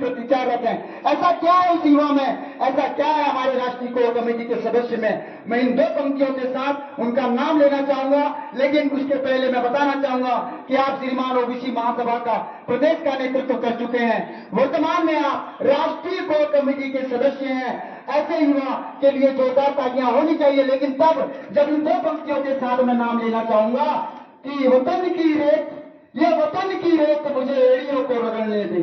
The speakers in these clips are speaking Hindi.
प्रतिचारक हैं। ऐसा क्या है इस युवा में, ऐसा क्या है हमारे राष्ट्रीय कोर कमेटी के सदस्य में। मैं इन 2 पंक्तियों के साथ उनका नाम लेना चाहूंगा, लेकिन उसके पहले मैं बताना चाहूंगा कि आप श्रीमान ओबीसी महासभा का प्रदेश का नेतृत्व कर चुके हैं। वर्तमान में आप राष्ट्रीय कोर कमेटी के सदस्य हैं। ऐसे युवा के लिए जोरदार तालियां होनी चाहिए। लेकिन तब जब इन 2 पंक्तियों के साथ मैं नाम लेना चाहूंगा कि वतन की रेत, ये वतन की रेत मुझे एड़ियों को रगड़ने दे,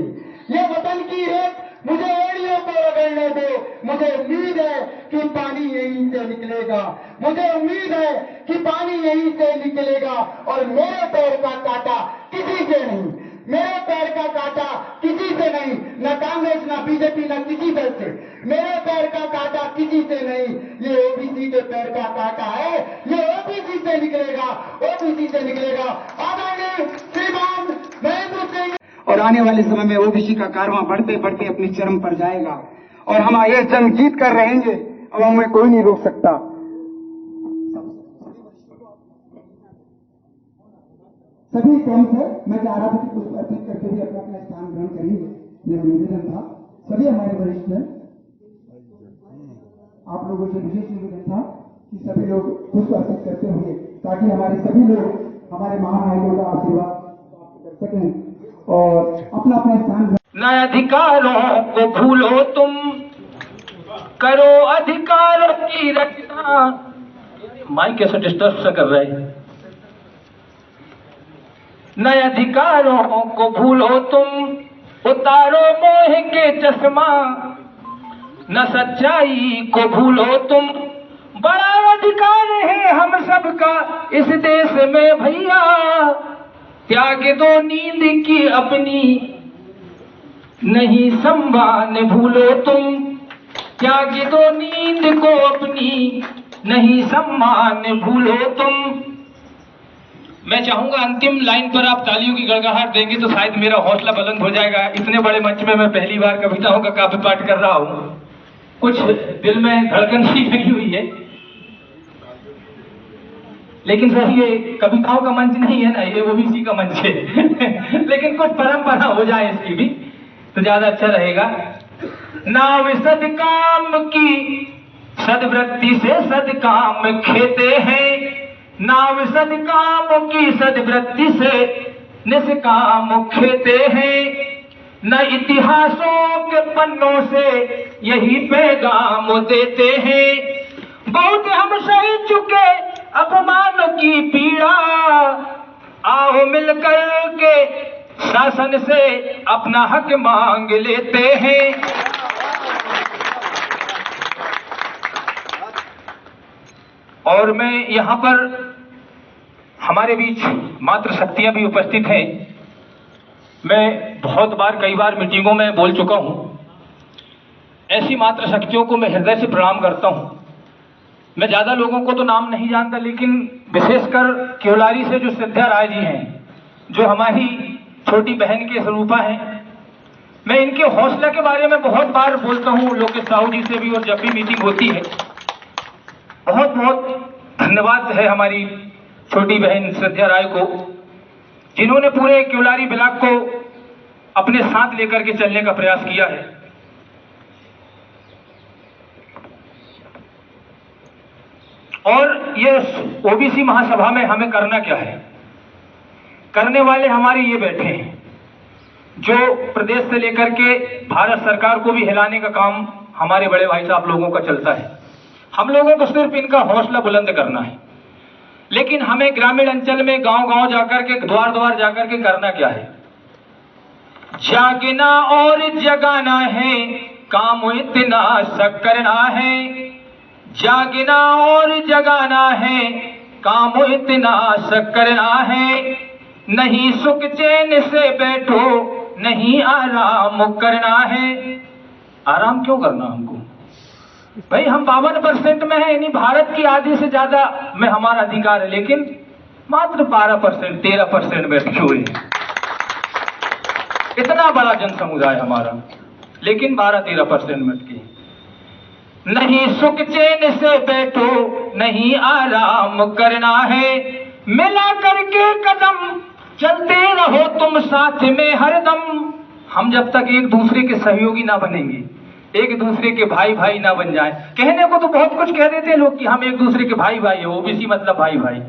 ये वतन की रेत मुझे एड़ियों को रगड़ने दे। मुझे उम्मीद है कि पानी यहीं से निकलेगा, मुझे उम्मीद है कि पानी यहीं से निकलेगा। और मेरे पैर का कांटा किसी से नहीं, मेरे पैर का कांटा किसी से नहीं, न कांग्रेस न बीजेपी न किसी दल से। मेरे पैर का कांटा किसी से नहीं, ये ओबीसी के पैर का कांटा है, ये ओबीसी से निकलेगा, ओबीसी से निकलेगा। आदरणीय श्रीमान महेंद्र सिंह। और आने वाले समय में ओबीसी का कारवां बढ़ते बढ़ते अपने चरम पर जाएगा और हम ये जंग जीत कर रहेंगे। अब हमें कोई नहीं रोक सकता। सभी क्रम से मैं चाह रहा था कि कुछ अर्पित करके भी अपना अपना स्थान ग्रहण करेंगे। मेरा निवेदन था सभी हमारे वरिष्ठ हैं, आप लोगों से विशेष निवेदन था कि सभी लोग कुछ अर्पित करते हुए, ताकि हमारे सभी लोग हमारे महानायकों का आशीर्वाद कर सकें और अपना अपना स्थान। न अधिकारों को भूलो तुम, करो अधिकारों की रक्षा। माइक कैसे डिस्टर्ब से कर रहे हैं। न अधिकारों को भूलो तुम, उतारो मोह के चश्मा। न सच्चाई को भूलो तुम, बड़ा अधिकार है हम सबका इस देश में भैया। त्याग दो नींद की अपनी, नहीं सम्मान भूलो तुम। त्याग दो नींद को अपनी, नहीं सम्मान भूलो तुम। मैं चाहूंगा अंतिम लाइन पर आप तालियों की गड़गड़ाहट देंगे तो शायद मेरा हौसला बुलंद हो जाएगा। इतने बड़े मंच में मैं पहली बार कविताओं का काव्य पाठ कर रहा हूं, कुछ दिल में धड़कन सी लगी हुई है। लेकिन सर ये कविताओं का मंच नहीं है ना, ये ओबीसी का मंच है। लेकिन कुछ परंपरा हो जाए इसकी भी तो ज्यादा अच्छा रहेगा। नाव सदकाम की सदवृत्ति से सदकाम खेते हैं। नाव सदकाम की सदवृत्ति से निष्काम खेते हैं। न इतिहासों के पन्नों से यही पैगाम देते हैं। बहुत हम सह चुके अपमान की पीड़ा, आओ मिलकर के शासन से अपना हक मांग लेते हैं। और मैं यहाँ पर हमारे बीच मातृ शक्तियां भी उपस्थित हैं। मैं बहुत बार कई बार मीटिंगों में बोल चुका हूं। ऐसी मातृ शक्तियों को मैं हृदय से प्रणाम करता हूं। मैं ज्यादा लोगों को तो नाम नहीं जानता, लेकिन विशेषकर केवलारी से जो सिद्ध्या राय जी हैं, जो हमारी छोटी बहन के स्वरूपा हैं, मैं इनके हौसला के बारे में बहुत बार बोलता हूं लोकेश साहू जी से भी, और जब भी मीटिंग होती है। बहुत बहुत धन्यवाद है हमारी छोटी बहन सिद्ध्या राय को, जिन्होंने पूरे केवलारी ब्लॉक को अपने साथ लेकर के चलने का प्रयास किया है। और ये ओबीसी महासभा में हमें करना क्या है? करने वाले हमारे ये बैठे हैं, जो प्रदेश से लेकर के भारत सरकार को भी हिलाने का काम हमारे बड़े भाई साहब लोगों का चलता है। हम लोगों को सिर्फ इनका हौसला बुलंद करना है। लेकिन हमें ग्रामीण अंचल में गांव-गांव जाकर के, द्वार-द्वार जाकर के करना क्या है? जागना और जगाना है, काम इतना सब करना है। जागना और जगाना है, काम इतना सब करना है। नहीं सुख चैन से बैठो, नहीं आराम करना है। आराम क्यों करना हमको? भाई हम 52% में है, यानी भारत की आधी से ज्यादा में हमारा अधिकार है, लेकिन मात्र 12%, 13% में क्यों है? इतना बड़ा जन समुदाय हमारा, लेकिन 12-13% में की। नहीं सुख चैन से बैठो, नहीं आराम करना है। मिला करके कदम चलते रहो तुम साथ में हरदम, हम जब तक एक दूसरे के सहयोगी ना बनेंगे, एक दूसरे के भाई भाई ना बन जाए। कहने को तो बहुत कुछ कह देते हैं लोग कि हम एक दूसरे के भाई भाई है, ओबीसी मतलब भाई भाई,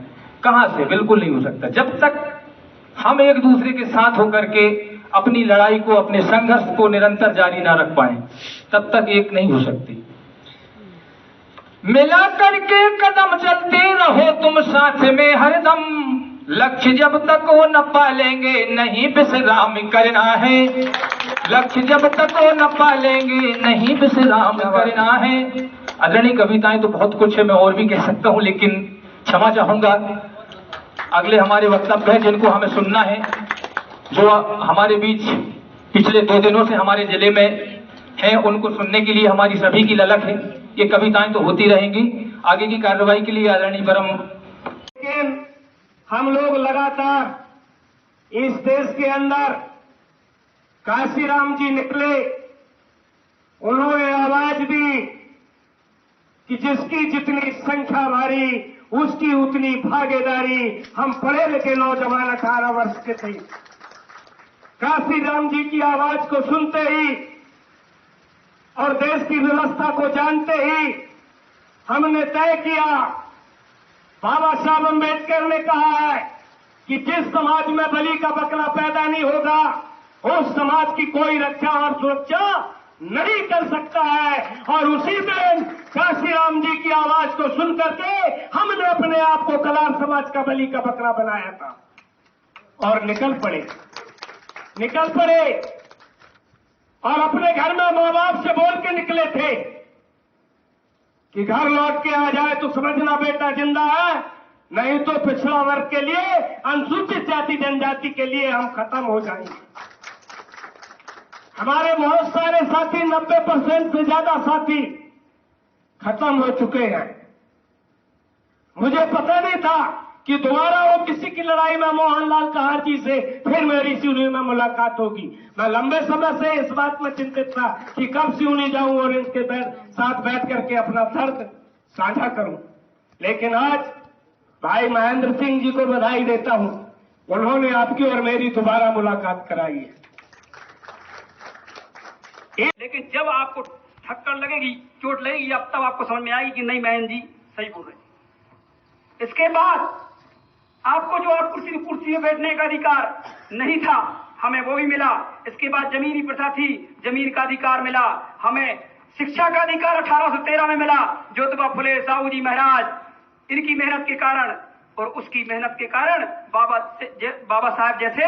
कहां से? बिल्कुल नहीं हो सकता। जब तक हम एक दूसरे के साथ होकर के अपनी लड़ाई को, अपने संघर्ष को निरंतर जारी ना रख पाए, तब तक एक नहीं हो सकती। मिला करके कदम चलते रहो तुम साथ में हरदम, लक्ष्य जब तक वो न पालेंगे नहीं विश्राम करना है, लक्ष्य जब तक वो न पालेंगे नहीं विश्राम करना है। आदरणीय कविताएं तो बहुत कुछ है, मैं और भी कह सकता हूं, लेकिन क्षमा चाहूंगा। अगले हमारे वक्तव्य हैं जिनको हमें सुनना है, जो हमारे बीच पिछले 2 दिनों से हमारे जिले में हैं, उनको सुनने के लिए हमारी सभी की ललक है। ये कविताएं तो होती रहेंगी। आगे की कार्रवाई के लिए आदरणीय परम। लेकिन हम लोग लगातार इस देश के अंदर, काशीराम जी निकले, उन्होंने आवाज दी कि जिसकी जितनी संख्या भारी उसकी उतनी भागीदारी। हम पढ़े लिखे नौजवान 18 वर्ष के थे। काशीराम जी की आवाज को सुनते ही और देश की व्यवस्था को जानते ही हमने तय किया, बाबा साहब अम्बेडकर ने कहा है कि जिस समाज में बलि का बकरा पैदा नहीं होगा उस समाज की कोई रक्षा और सुरक्षा नहीं कर सकता है। और उसी दिन काशीराम जी की आवाज को सुनकर के हमने अपने आप को कलार समाज का बलि का बकरा बनाया था और निकल पड़े और अपने घर में मां बाप से बोल के निकले थे कि घर लौट के आ जाए तो समझना बेटा जिंदा है, नहीं तो पिछड़ा वर्ग के लिए, अनुसूचित जाति जनजाति के लिए हम खत्म हो जाएंगे। हमारे बहुत सारे साथी, 90% से ज्यादा साथी खत्म हो चुके हैं। मुझे पता नहीं था कि दोबारा वो किसी की लड़ाई में मोहनलाल कहार जी से फिर मेरी सिवनी में मुलाकात होगी। मैं लंबे समय से इस बात में चिंतित था कि कब सिवनी जाऊं और इनके साथ बैठ करके अपना दर्द साझा करूं। लेकिन आज भाई महेंद्र सिंह जी को बधाई देता हूं, उन्होंने आपकी और मेरी दोबारा मुलाकात कराई है। लेकिन जब आपको ठक्कर लगेगी, चोट लगेगी, अब तब आपको समझ में आएगी कि नहीं महेंद्र जी सही बोल रहे। इसके बाद आपको जो आप कुर्सी में बैठने का अधिकार नहीं था, हमें वो भी मिला। इसके बाद जमीनी प्रथा थी, जमीन का अधिकार मिला। हमें शिक्षा का अधिकार 1813 में मिला। ज्योतिबा फुले, साहू जी महाराज, इनकी मेहनत के कारण और उसकी मेहनत के कारण बाबा साहब जैसे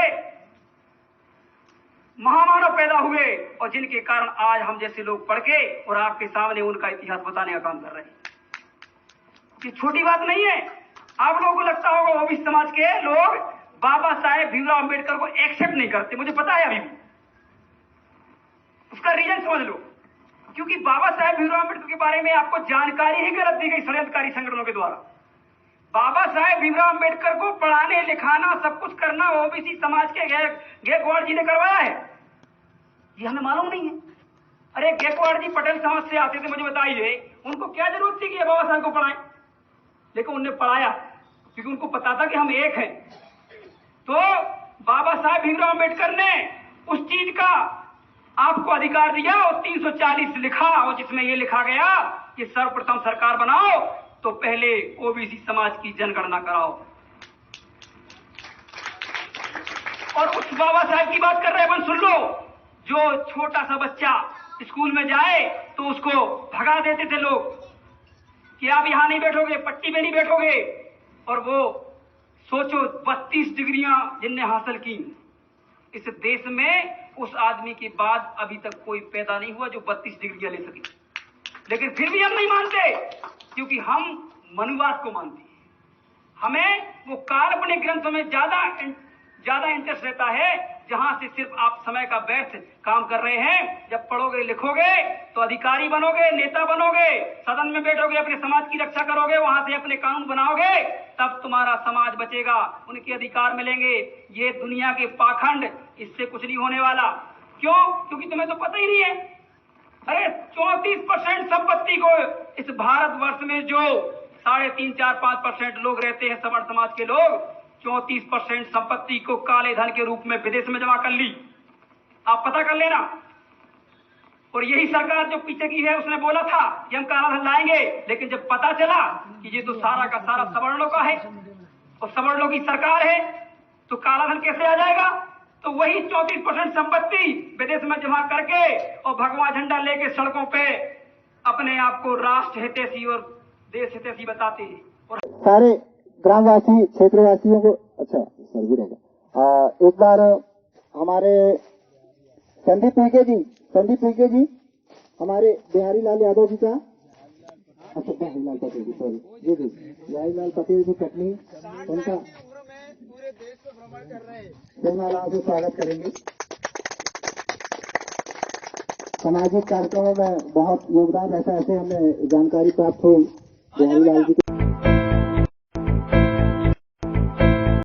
महामानव पैदा हुए और जिनके कारण आज हम जैसे लोग पढ़ के और आपके सामने उनका इतिहास बताने का काम कर रहे हैं। ये छोटी बात नहीं है। आप लोगों को लगता होगा ओबीसी समाज के लोग बाबा साहेब भीमराव अंबेडकर को एक्सेप्ट नहीं करते, मुझे पता है अभी भी। उसका रीजन समझ लो, क्योंकि बाबा साहेब भीमराव अंबेडकर के बारे में आपको जानकारी ही गलत दी गई षड्यंत्रकारी संगठनों के द्वारा। बाबा साहेब भीमराव अंबेडकर को पढ़ाने लिखाना सब कुछ करना ओबीसी समाज के गायकवाड़ जी ने करवाया है, ये हमें मालूम नहीं है। अरे गायकवाड़ जी पटेल समाज से आते थे, मुझे बताइए उनको क्या जरूरत थी कि बाबा साहब को पढ़ाएं, लेकिन उन्होंने पढ़ाया क्योंकि उनको पता था कि हम एक हैं। तो बाबा साहेब भीमराव अंबेडकर ने उस चीज का आपको अधिकार दिया और 340 लिखा, और जिसमें यह लिखा गया कि सर्वप्रथम सरकार बनाओ तो पहले ओबीसी समाज की जनगणना कराओ। और उस बाबा साहब की बात कर रहे हैं, सुन लो। जो छोटा सा बच्चा स्कूल में जाए तो उसको भगा देते थे लोग कि आप यहां नहीं बैठोगे, पट्टी में नहीं बैठोगे। और वो सोचो 32 डिग्रियां जिनने हासिल की इस देश में, उस आदमी के बाद अभी तक कोई पैदा नहीं हुआ जो 32 डिग्रियां ले सके। लेकिन फिर भी हम नहीं मानते, क्योंकि हम मनुवाद को मानते हैं। हमें वो काल्पनिक ग्रंथों में ज्यादा इंटरेस्ट रहता है, जहां से सिर्फ आप समय का व्यर्थ काम कर रहे हैं। जब पढ़ोगे लिखोगे तो अधिकारी बनोगे, नेता बनोगे, सदन में बैठोगे, अपने समाज की रक्षा करोगे, वहां से अपने कानून बनाओगे, तब तुम्हारा समाज बचेगा, उनके अधिकार मिलेंगे। ये दुनिया के पाखंड, इससे कुछ नहीं होने वाला। क्यों? क्योंकि तुम्हें तो पता ही नहीं है। अरे 34% संपत्ति को इस भारतवर्ष में जो 3.5, 4, 5% लोग रहते हैं सवर्ण समाज के लोग, 34% संपत्ति को काले धन के रूप में विदेश में जमा कर ली। आप पता कर लेना। और यही सरकार जो पीछे की है उसने बोला था कि हम काला धन लाएंगे, लेकिन जब पता चला कि ये तो सारा का सारा सवर्णों का है और सवर्णों की सरकार है, तो काला धन कैसे आ जाएगा? तो वही 34% संपत्ति विदेश में जमा करके और भगवा झंडा लेके सड़कों पे अपने आप को राष्ट्र हितैषी और देश हितैषी बताते हैं। और सारे ग्रामवासी क्षेत्रवासियों को अच्छा सर भी रहेगा। एक बार हमारे संदीप उइके जी हमारे बिहारी लाल यादव जी का अच्छा बिहारी लाल पटेल जी सॉरी जी बिहारी लाल पटेल जी कटनी उनका पूरे देश को भ्रमण कर रहे हैं, से स्वागत करेंगे। सामाजिक कार्यक्रमों में बहुत योगदान ऐसा ऐसे हमें जानकारी प्राप्त हुई बिहारी लाल जी